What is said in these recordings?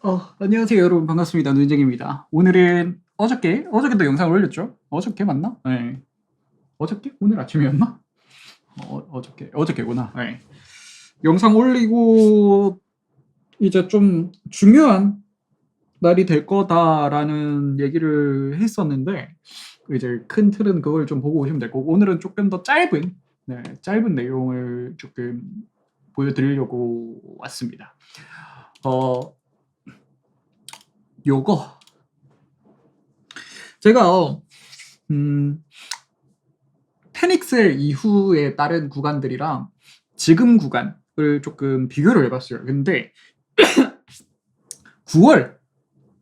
안녕하세요 여러분 반갑습니다. 눈쟁입니다. 오늘은 어저께도 영상을 올렸죠? 어저께 맞나? 네. 어저께? 오늘 아침이었나? 어저께구나. 네. 영상 올리고 이제 좀 중요한 날이 될 거다라는 얘기를 했었는데 이제 큰 틀은 그걸 좀 보고 오시면 될 거고 오늘은 조금 더 짧은 내용을 조금 보여드리려고 왔습니다. 요거 제가 페닉셀 이후에 다른 구간들이랑 지금 구간을 조금 비교를 해봤어요. 근데 9월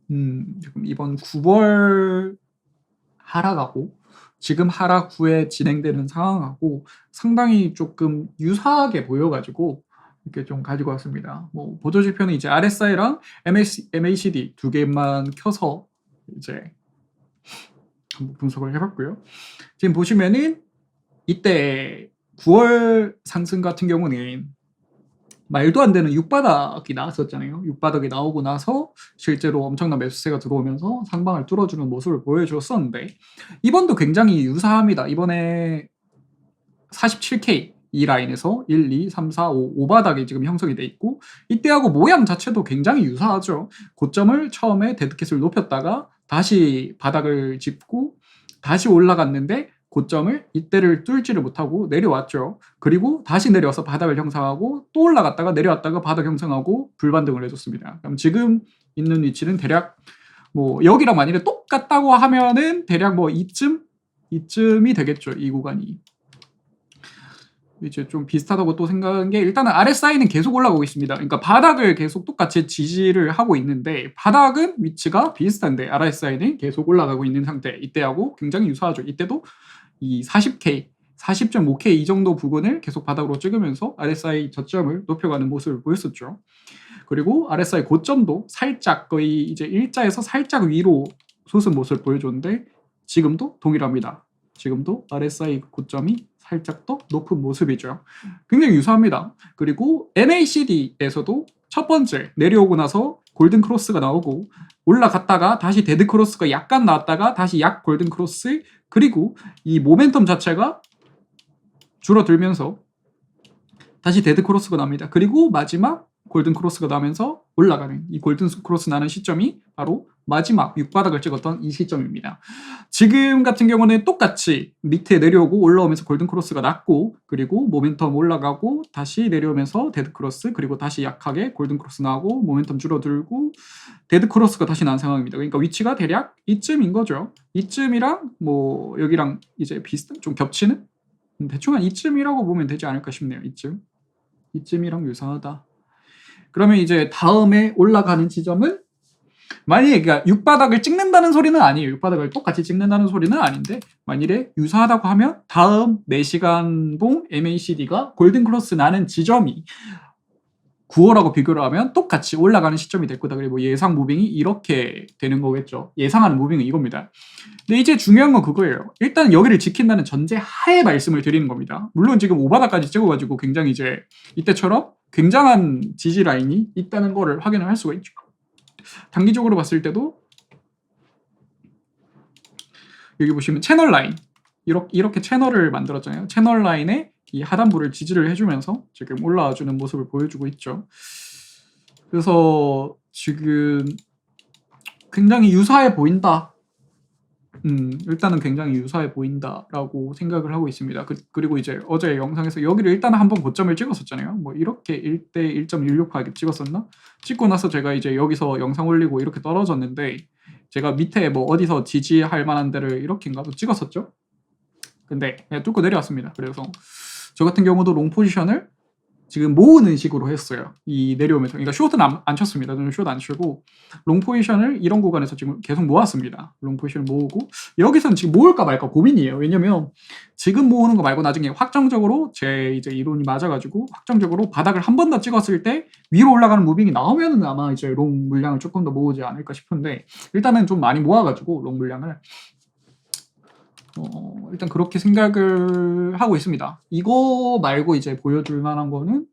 지금 이번 9월 하락하고 지금 하락 후에 진행되는 상황하고 상당히 조금 유사하게 보여가지고 이렇게 좀 가지고 왔습니다. 뭐 보조지표는 이제 RSI랑 MACD 두 개만 켜서 이제 한번 분석을 해봤고요. 지금 보시면은 이때 9월 상승 같은 경우는 말도 안 되는 육바닥이 나왔었잖아요. 육바닥이 나오고 나서 실제로 엄청난 매수세가 들어오면서 상방을 뚫어주는 모습을 보여줬었는데 이번도 굉장히 유사합니다. 이번에 47K 이 라인에서 1, 2, 3, 4, 5 바닥이 지금 형성이 돼 있고 이때하고 모양 자체도 굉장히 유사하죠. 고점을 처음에 데드캣을 높였다가 다시 바닥을 짚고 다시 올라갔는데 고점을 이때를 뚫지를 못하고 내려왔죠. 그리고 다시 내려와서 바닥을 형성하고 또 올라갔다가 내려왔다가 바닥 형성하고 불반등을 해줬습니다. 그럼 지금 있는 위치는 대략 뭐 여기랑 만일에 똑같다고 하면은 대략 뭐 이쯤이 되겠죠. 이 구간이. 이제 좀 비슷하다고 또 생각한 게 일단은 RSI는 계속 올라가고 있습니다. 그러니까 바닥을 계속 똑같이 지지를 하고 있는데 바닥은 위치가 비슷한데 RSI는 계속 올라가고 있는 상태. 이때하고 굉장히 유사하죠. 이때도 이 40K, 40.5K 이 정도 부분을 계속 바닥으로 찍으면서 RSI 저점을 높여가는 모습을 보였었죠. 그리고 RSI 고점도 살짝 거의 이제 일자에서 살짝 위로 솟은 모습을 보여줬는데 지금도 동일합니다. 지금도 RSI 고점이 살짝 더 높은 모습이죠. 굉장히 유사합니다. 그리고 MACD에서도 첫 번째 내려오고 나서 골든 크로스가 나오고 올라갔다가 다시 데드 크로스가 약간 나왔다가 다시 약 골든 크로스 그리고 이 모멘텀 자체가 줄어들면서 다시 데드 크로스가 납니다. 그리고 마지막 골든 크로스가 나면서 올라가는 이 골든 크로스 나는 시점이 바로 마지막 육바닥을 찍었던 이 시점입니다. 지금 같은 경우는 똑같이 밑에 내려오고 올라오면서 골든 크로스가 났고 그리고 모멘텀 올라가고 다시 내려오면서 데드 크로스 그리고 다시 약하게 골든 크로스 나오고 모멘텀 줄어들고 데드 크로스가 다시 난 상황입니다. 그러니까 위치가 대략 이쯤인 거죠. 이쯤이랑 뭐 여기랑 이제 비슷한 좀 겹치는 대충 한 이쯤이라고 보면 되지 않을까 싶네요. 이쯤이랑 유사하다. 그러면 이제 다음에 올라가는 지점은 만약에 그러니까 육바닥을 찍는다는 소리는 아니에요. 육바닥을 똑같이 찍는다는 소리는 아닌데 만일에 유사하다고 하면 다음 4시간 봉 MACD가 골든 크로스 나는 지점이 9월하고 비교를 하면 똑같이 올라가는 시점이 될 거다. 그리고 예상 무빙이 이렇게 되는 거겠죠. 예상하는 무빙은 이겁니다. 근데 이제 중요한 건 그거예요. 일단 여기를 지킨다는 전제 하에 말씀을 드리는 겁니다. 물론 지금 오바다까지 찍어가지고 굉장히 이제 이때처럼 굉장한 지지 라인이 있다는 거를 확인을 할 수가 있죠. 단기적으로 봤을 때도 여기 보시면 채널 라인 이렇게 채널을 만들었잖아요. 채널 라인에 이 하단부를 지지를 해주면서 지금 올라와주는 모습을 보여주고 있죠. 그래서 지금 굉장히 유사해 보인다. 일단은 굉장히 유사해 보인다라고 생각을 하고 있습니다. 그리고 이제 어제 영상에서 여기를 일단 한번 고점을 찍었었잖아요. 뭐 이렇게 1대 1.168 찍었었나? 찍고 나서 제가 이제 여기서 영상 올리고 이렇게 떨어졌는데 제가 밑에 뭐 어디서 지지할 만한 데를 이렇게인가 찍었었죠. 근데 그냥 뚫고 내려왔습니다. 그래서 저 같은 경우도 롱 포지션을 지금 모으는 식으로 했어요. 이 내려오면서. 그러니까 숏은 안 쳤습니다. 저는 숏 안 치고 롱 포지션을 이런 구간에서 지금 계속 모았습니다. 롱 포지션을 모으고 여기서는 지금 모을까 말까 고민이에요. 왜냐면 지금 모으는 거 말고 나중에 확정적으로 제 이제 이론이 맞아가지고 확정적으로 바닥을 한 번 더 찍었을 때 위로 올라가는 무빙이 나오면은 아마 이제 롱 물량을 조금 더 모으지 않을까 싶은데 일단은 좀 많이 모아가지고 롱 물량을 일단 그렇게 생각을 하고 있습니다. 이거 말고 이제 보여줄 만한 거는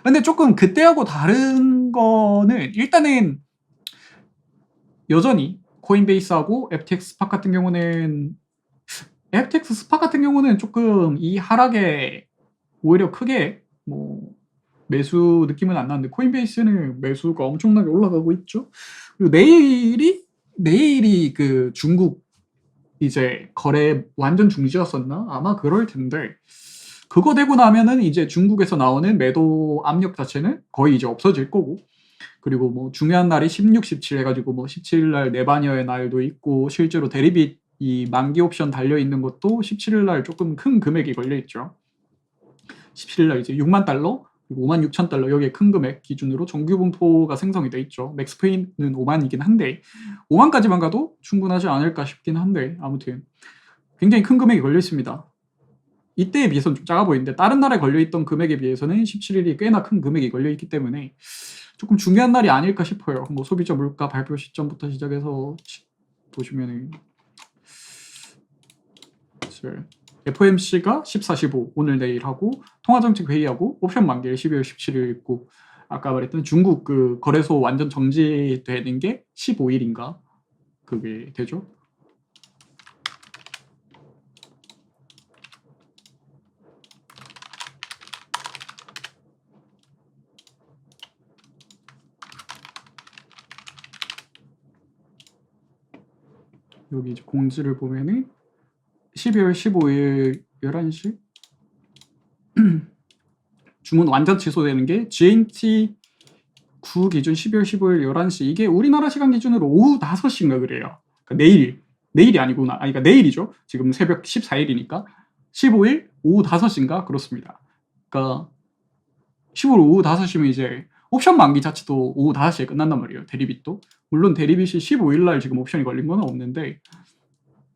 근데 조금 그때하고 다른 거는 일단은 여전히 코인베이스하고 FTX 스팟 같은 경우는 FTX 스팟 같은 경우는 조금 이 하락에 오히려 크게 뭐 매수 느낌은 안 나는데 코인베이스는 매수가 엄청나게 올라가고 있죠. 그리고 내일이 그 중국 이제 거래 완전 중지였었나? 아마 그럴 텐데 그거 되고 나면은 이제 중국에서 나오는 매도 압력 자체는 거의 이제 없어질 거고 그리고 뭐 중요한 날이 16, 17 해가지고 뭐 17일 날 네바녀의 날도 있고 실제로 대리빗 이 만기 옵션 달려 있는 것도 17일 날 조금 큰 금액이 걸려 있죠. 17일 날 이제 6만 달러 그리고 5만 6천 달러 여기에 큰 금액 기준으로 정규 분포가 생성이 돼 있죠. 맥스페이는 5만이긴 한데 5만까지만 가도 충분하지 않을까 싶긴 한데 아무튼 굉장히 큰 금액이 걸려 있습니다. 이때에 비해서는 좀 작아 보이는데 다른 날에 걸려있던 금액에 비해서는 17일이 꽤나 큰 금액이 걸려있기 때문에 조금 중요한 날이 아닐까 싶어요. 뭐 소비자 물가 발표 시점부터 시작해서 보시면은 FOMC가 14, 15 오늘 내일 하고 통화정책 회의하고 옵션 만기일 12월 17일 있고 아까 말했던 중국 그 거래소 완전 정지되는 게 15일인가 그게 되죠. 여기 이제 공지를 보면은 12월 15일 11시 주문 완전 취소되는 게 GMT 9 기준 12월 15일 11시 이게 우리나라 시간 기준으로 오후 5시인가 그래요. 그러니까 내일이 아니구나. 아니 그러니까 내일이죠. 지금 새벽 14일이니까 15일 오후 5시인가 그렇습니다. 그러니까 15일 오후 5시면 이제 옵션 만기 자체도 오후 5시에 끝난단 말이에요. 대리빗도. 물론 대리빗이 15일 날 지금 옵션이 걸린 건 없는데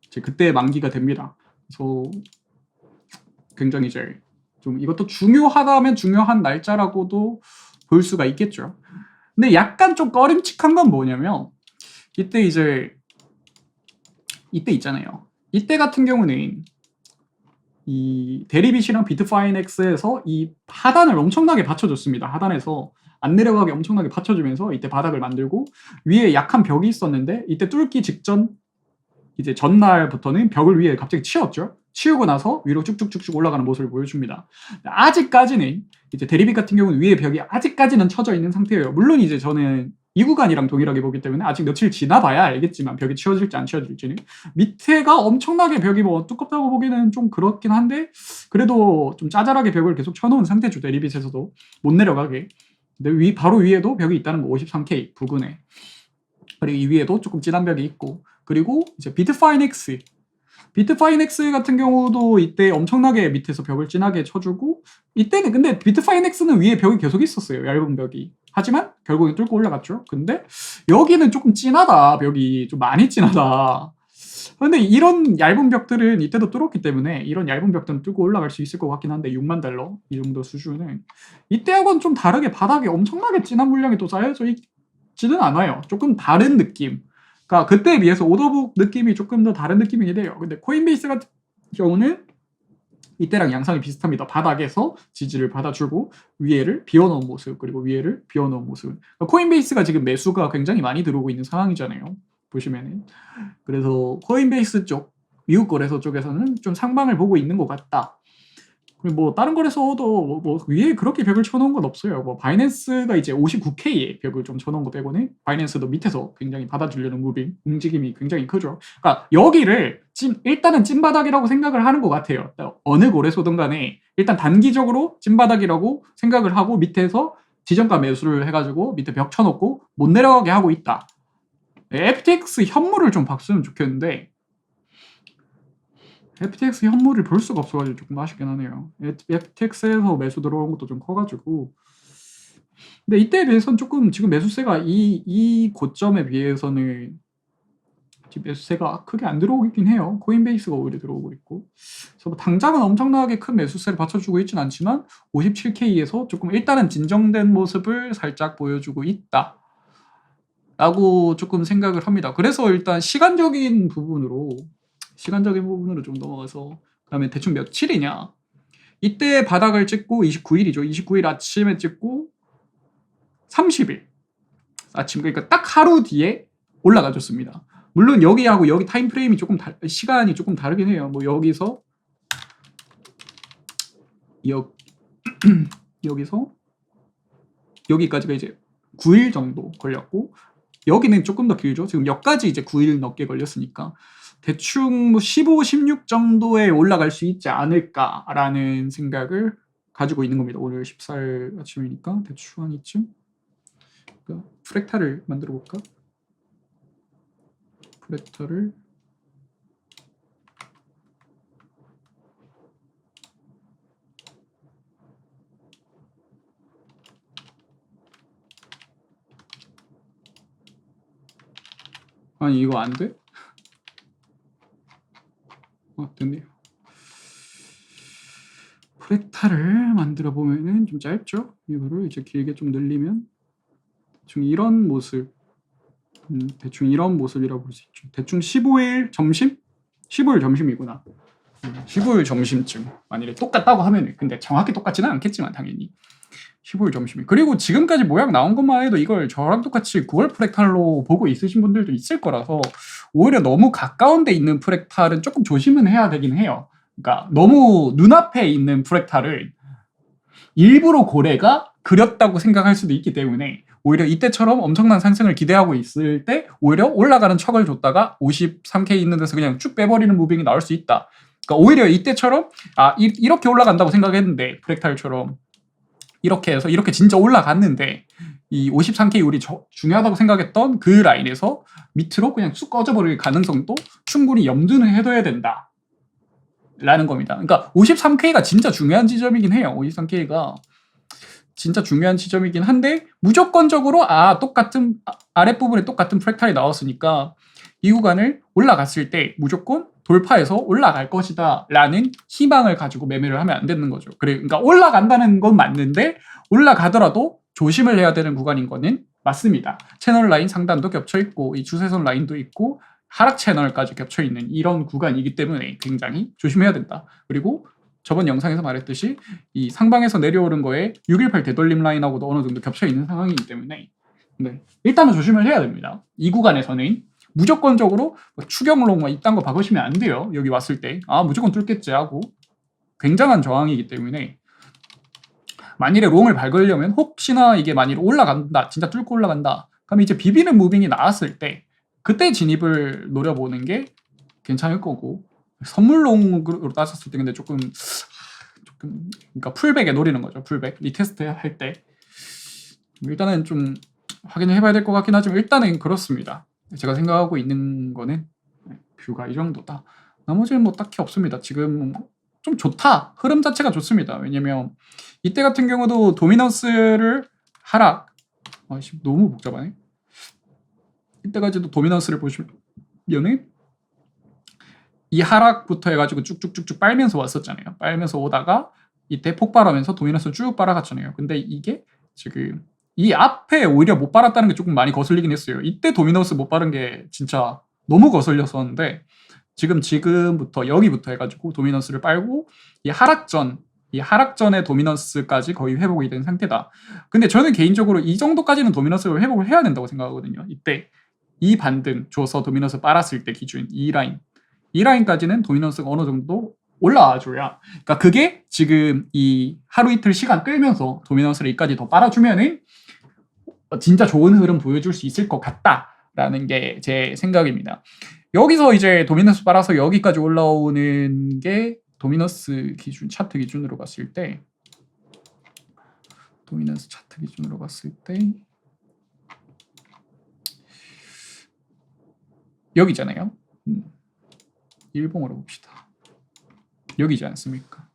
이제 그때 만기가 됩니다. 그래서 굉장히 이제 좀 이것도 중요하다면 중요한 날짜라고도 볼 수가 있겠죠. 근데 약간 좀 꺼림칙한 건 뭐냐면 이때 있잖아요. 이때 같은 경우는 이 대리빗이랑 비트파이넥스에서 이 하단을 엄청나게 받쳐줬습니다. 하단에서 안 내려가게 엄청나게 받쳐주면서 이때 바닥을 만들고 위에 약한 벽이 있었는데 이때 뚫기 직전 이제 전날부터는 벽을 위에 갑자기 치웠죠. 치우고 나서 위로 쭉쭉쭉쭉 올라가는 모습을 보여줍니다. 아직까지는 이제 대리빗 같은 경우는 위에 벽이 아직까지는 쳐져 있는 상태예요. 물론 이제 저는 이 구간이랑 동일하게 보기 때문에 아직 며칠 지나봐야 알겠지만 벽이 치워질지 안 치워질지는 밑에가 엄청나게 벽이 뭐 두껍다고 보기는 좀 그렇긴 한데 그래도 좀 짜잘하게 벽을 계속 쳐놓은 상태죠. 대리빗에서도 못 내려가게. 근데 바로 위에도 벽이 있다는 거 53K 부근에 그리고 이 위에도 조금 진한 벽이 있고 그리고 이제 비트파이넥스 같은 경우도 이때 엄청나게 밑에서 벽을 진하게 쳐주고 이때는 근데 비트파이넥스는 위에 벽이 계속 있었어요. 얇은 벽이. 하지만 결국엔 뚫고 올라갔죠. 근데 여기는 조금 진하다. 벽이 좀 많이 진하다. 근데 이런 얇은 벽들은 이때도 뚫었기 때문에 이런 얇은 벽들은 뚫고 올라갈 수 있을 것 같긴 한데 6만 달러 이 정도 수준은 이때하고는 좀 다르게 바닥에 엄청나게 진한 물량이 또 쌓여져 있지는 않아요. 조금 다른 느낌. 그러니까 그때에 비해서 오더북 느낌이 조금 더 다른 느낌이긴 해요. 근데 코인베이스 같은 경우는 이때랑 양상이 비슷합니다. 바닥에서 지지를 받아주고 위에를 비워놓은 모습 그리고 위에를 비워놓은 모습. 그러니까 코인베이스가 지금 매수가 굉장히 많이 들어오고 있는 상황이잖아요. 보시면은 그래서 코인베이스 쪽 미국 거래소 쪽에서는 좀 상방을 보고 있는 것 같다. 그리고 뭐 다른 거래소도 뭐 위에 그렇게 벽을 쳐놓은 건 없어요. 뭐 바이낸스가 이제 59K에 벽을 좀 쳐놓은 거 빼고는 바이낸스도 밑에서 굉장히 받아주려는 움직임이 굉장히 크죠. 그러니까 여기를 일단은 찐바닥이라고 생각을 하는 것 같아요. 어느 거래소든 간에 일단 단기적으로 찐바닥이라고 생각을 하고 밑에서 지정가 매수를 해가지고 밑에 벽 쳐놓고 못 내려가게 하고 있다. FTX 현물을 좀 봤으면 좋겠는데 FTX 현물을 볼 수가 없어가지고 조금 아쉽긴 하네요. FTX에서 매수 들어온 것도 좀 커가지고 근데 이때에 비해서는 조금 지금 매수세가 이 고점에 비해서는 지금 매수세가 크게 안 들어오고 있긴 해요. 코인베이스가 오히려 들어오고 있고 그래서 뭐 당장은 엄청나게 큰 매수세를 받쳐주고 있진 않지만 57K에서 조금 일단은 진정된 모습을 살짝 보여주고 있다 라고 조금 생각을 합니다. 그래서 일단 시간적인 부분으로 좀 넘어가서 그다음에 대충 며칠이냐 이때 바닥을 찍고 29일이죠. 29일 아침에 찍고 30일 아침, 그러니까 딱 하루 뒤에 올라가 줬습니다. 물론 여기하고 여기 타임 프레임이 조금 시간이 조금 다르긴 해요. 뭐 여기서 여기서 여기까지가 이제 9일 정도 걸렸고, 여기는 조금 더 길죠. 지금 여기까지 이제 9일 넘게 걸렸으니까 대충 뭐 15, 16 정도에 올라갈 수 있지 않을까라는 생각을 가지고 있는 겁니다. 오늘 14일 아침이니까 대충 한 이쯤. 그러니까 프랙탈을 만들어 볼까? 프랙탈을 아니 이거 안 돼? 됐네요. 프랙탈을 만들어 보면은 좀 짧죠? 이거를 이제 길게 좀 늘리면 대충 이런 모습, 대충 이런 모습이라고 볼 수 있죠. 대충 15일 점심? 15일 점심이구나. 15일 점심쯤. 만일에 똑같다고 하면은, 근데 정확히 똑같지는 않겠지만 당연히 15일 점심이. 그리고 지금까지 모양 나온 것만 해도 이걸 저랑 똑같이 9월 프랙탈로 보고 있으신 분들도 있을 거라서 오히려 너무 가까운 데 있는 프랙탈은 조금 조심은 해야 되긴 해요. 그러니까 너무 눈앞에 있는 프랙탈을 일부러 고래가 그렸다고 생각할 수도 있기 때문에 오히려 이때처럼 엄청난 상승을 기대하고 있을 때 오히려 올라가는 척을 줬다가 53K 있는 데서 그냥 쭉 빼버리는 무빙이 나올 수 있다. 그러니까 오히려 이때처럼 이렇게 올라간다고 생각했는데 프랙탈처럼 이렇게 해서 이렇게 진짜 올라갔는데 이 53K 우리 중요하다고 생각했던 그 라인에서 밑으로 그냥 쑥 꺼져버릴 가능성도 충분히 염두는 해둬야 된다 라는 겁니다. 그러니까 53K가 진짜 중요한 지점이긴 해요. 53K가 진짜 중요한 지점이긴 한데 무조건적으로 똑같은 아랫부분에 똑같은 프랙탈이 나왔으니까 이 구간을 올라갔을 때 무조건 돌파해서 올라갈 것이다 라는 희망을 가지고 매매를 하면 안 되는 거죠. 그러니까 올라간다는 건 맞는데 올라가더라도 조심을 해야 되는 구간인 거는 맞습니다. 채널 라인 상단도 겹쳐있고 이 주세선 라인도 있고 하락 채널까지 겹쳐있는 이런 구간이기 때문에 굉장히 조심해야 된다. 그리고 저번 영상에서 말했듯이 이 상방에서 내려오는 거에 618 되돌림 라인하고도 어느 정도 겹쳐있는 상황이기 때문에 일단은 조심을 해야 됩니다. 이 구간에서는 무조건적으로 추경롱 이딴 거 박으시면 안 돼요. 여기 왔을 때 무조건 뚫겠지 하고 굉장한 저항이기 때문에 만일에 롱을 박으려면 혹시나 이게 만일 올라간다, 진짜 뚫고 올라간다, 그럼 이제 비비는 무빙이 나왔을 때 그때 진입을 노려보는 게 괜찮을 거고, 선물롱으로 따졌을 때 근데 조금 그러니까 풀백에 노리는 거죠. 풀백 리테스트 할 때 일단은 좀 확인을 해봐야 될 것 같긴 하지만 일단은 그렇습니다. 제가 생각하고 있는 거는 뷰가 이 정도다. 나머지는 뭐 딱히 없습니다. 지금 좀 좋다. 흐름 자체가 좋습니다. 왜냐면 이때 같은 경우도 도미넌스를 하락 너무 복잡하네. 이때까지도 도미넌스를 보시면은 이 하락부터 해가지고 쭉쭉쭉쭉 빨면서 왔었잖아요. 빨면서 오다가 이때 폭발하면서 도미넌스 쭉 빨아갔잖아요. 근데 이게 지금 이 앞에 오히려 못 빨았다는 게 조금 많이 거슬리긴 했어요. 이때 도미넌스 못 빨은 게 진짜 너무 거슬렸었는데 지금부터 여기부터 해가지고 도미넌스를 빨고 이 하락전의 도미넌스까지 거의 회복이 된 상태다. 근데 저는 개인적으로 이 정도까지는 도미넌스를 회복을 해야 된다고 생각하거든요. 이때 이 반등 줘서 도미넌스 빨았을 때 기준 이 라인까지는 도미넌스가 어느 정도 올라와줘야, 그러니까 그게 지금 이 하루 이틀 시간 끌면서 도미넌스를 여기까지 더 빨아주면은 진짜 좋은 흐름 보여줄 수 있을 것 같다라는 게 제 생각입니다. 여기서 이제 도미넌스 빨아서 여기까지 올라오는 게 도미넌스 기준, 차트 기준으로 봤을 때 도미넌스 차트 기준으로 봤을 때 여기잖아요. 일봉으로 봅시다. 여기지 않습니까?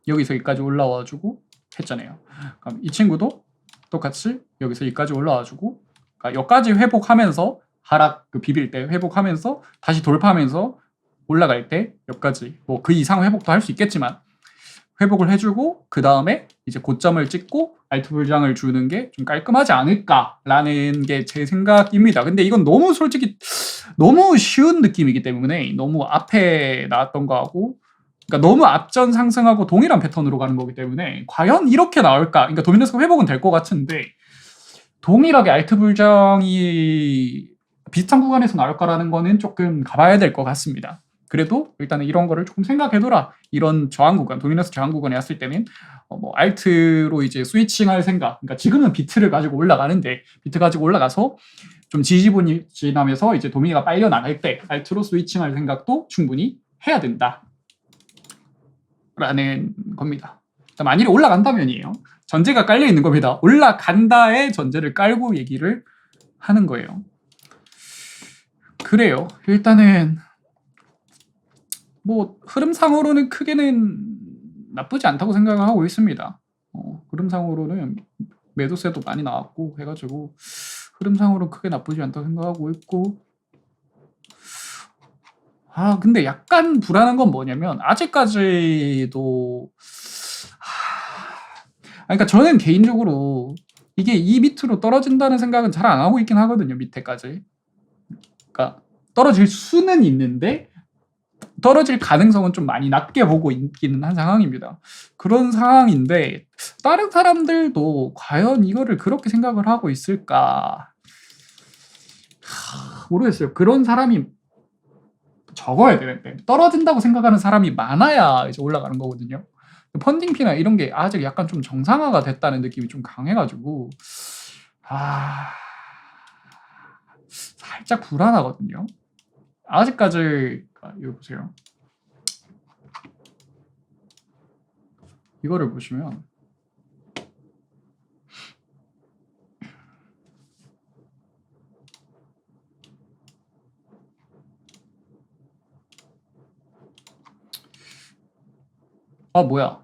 여기서 여기까지 올라와주고 했잖아요. 그럼 이 친구도 똑같이 여기서 여기까지 올라와주고, 그러니까 여기까지 회복하면서 하락 비빌 때 회복하면서 다시 돌파하면서 올라갈 때 여기까지 뭐 그 이상 회복도 할 수 있겠지만 회복을 해주고 그 다음에 이제 고점을 찍고 알트 불장을 주는 게 좀 깔끔하지 않을까라는 게 제 생각입니다. 근데 이건 너무 솔직히 너무 쉬운 느낌이기 때문에 너무 앞에 나왔던 거하고, 그러니까 너무 앞전 상승하고 동일한 패턴으로 가는 거기 때문에 과연 이렇게 나올까? 그러니까 도미넌스가 회복은 될 것 같은데 동일하게 알트 불장이 비슷한 구간에서 나올 거라는 거는 조금 가봐야 될 것 같습니다. 그래도 일단은 이런 거를 조금 생각해둬라. 이런 저항 구간, 도미너스 저항 구간에 왔을 때는 뭐 알트로 이제 스위칭할 생각. 그러니까 지금은 비트를 가지고 올라가는데 비트 가지고 올라가서 좀 지지부진하면서 이제 도미니가 빨려 나갈 때 알트로 스위칭할 생각도 충분히 해야 된다. 라는 겁니다. 만일에 올라간다면이에요. 전제가 깔려 있는 겁니다. 올라간다의 전제를 깔고 얘기를 하는 거예요. 그래요. 일단은 뭐 흐름상으로는 크게는 나쁘지 않다고 생각을 하고 있습니다. 흐름상으로는 매도세도 많이 나왔고 해가지고 흐름상으로 크게 나쁘지 않다고 생각하고 있고, 근데 약간 불안한 건 뭐냐면 아직까지도 그러니까 저는 개인적으로 이게 이 밑으로 떨어진다는 생각은 잘 안 하고 있긴 하거든요. 밑에까지. 그러니까 떨어질 수는 있는데 떨어질 가능성은 좀 많이 낮게 보고 있기는 한 상황입니다. 그런 상황인데 다른 사람들도 과연 이거를 그렇게 생각을 하고 있을까? 모르겠어요. 그런 사람이 적어야 되는데 떨어진다고 생각하는 사람이 많아야 이제 올라가는 거거든요. 펀딩피나 이런 게 아직 약간 좀 정상화가 됐다는 느낌이 좀 강해가지고 살짝 불안하거든요. 아직까지 이거 보세요. 이거를 보시면 뭐야?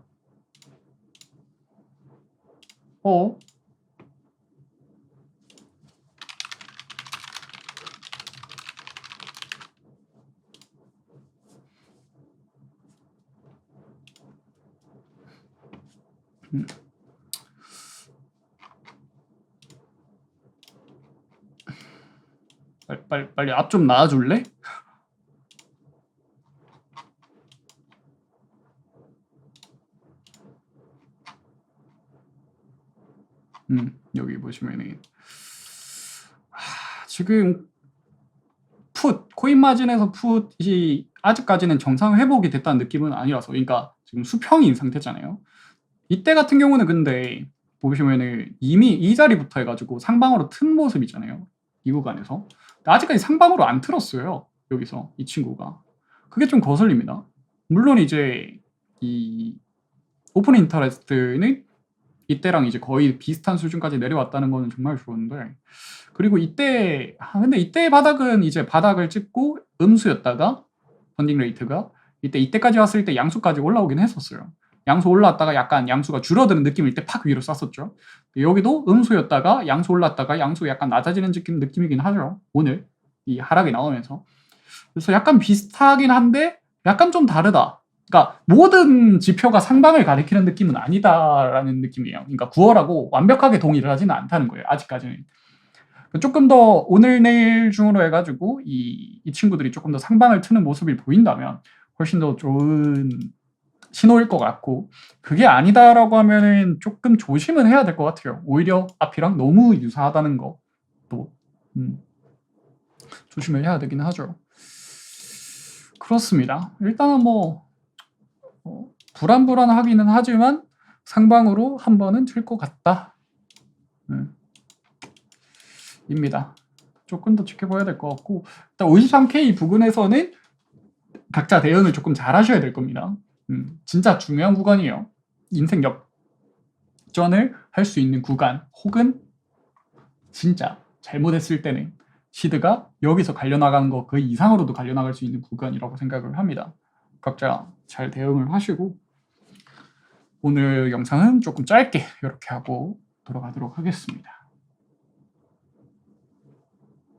빨리 앞 좀 나와줄래? 여기 보시면은 지금 코인 마진에서 풋이 아직까지는 정상 회복이 됐다는 느낌은 아니라서, 그러니까 지금 수평인 상태잖아요. 이때 같은 경우는 근데 보시면은 이미 이 자리부터 해가지고 상방으로 튼 모습이잖아요. 이 구간에서. 아직까지 상방으로 안 틀었어요. 여기서 이 친구가. 그게 좀 거슬립니다. 물론 이제 이 오픈 인터레스트는 이때랑 이제 거의 비슷한 수준까지 내려왔다는 거는 정말 좋은데, 그리고 이때 근데 이때의 바닥은 이제 바닥을 찍고 음수였다가 펀딩 레이트가 이때까지 왔을 때 양수까지 올라오긴 했었어요. 양수 올라왔다가 약간 양수가 줄어드는 느낌일 때 팍 위로 쐈었죠. 여기도 음수였다가 양수 올랐다가 양수 약간 낮아지는 느낌이긴 하죠. 오늘 이 하락이 나오면서. 그래서 약간 비슷하긴 한데 약간 좀 다르다. 그러니까 모든 지표가 상방을 가리키는 느낌은 아니다라는 느낌이에요. 그러니까 9월하고 완벽하게 동일을 하지는 않다는 거예요. 아직까지는. 조금 더 오늘 내일 중으로 해가지고 이 친구들이 조금 더 상방을 트는 모습이 보인다면 훨씬 더 좋은 신호일 것 같고, 그게 아니다라고 하면은 조금 조심은 해야 될 것 같아요. 오히려 앞이랑 너무 유사하다는 것도 조심을 해야 되긴 하죠. 그렇습니다. 일단은 불안불안하기는 하지만 상방으로 한 번은 튈 것 같다. 입니다. 조금 더 지켜봐야 될 것 같고, 일단 53K 부근에서는 각자 대응을 조금 잘 하셔야 될 겁니다. 진짜 중요한 구간이에요. 인생 역전을 할 수 있는 구간, 혹은 진짜 잘못했을 때는 시드가 여기서 갈려나가는 거 그 이상으로도 갈려나갈 수 있는 구간이라고 생각을 합니다. 각자 잘 대응을 하시고, 오늘 영상은 조금 짧게 이렇게 하고 돌아가도록 하겠습니다.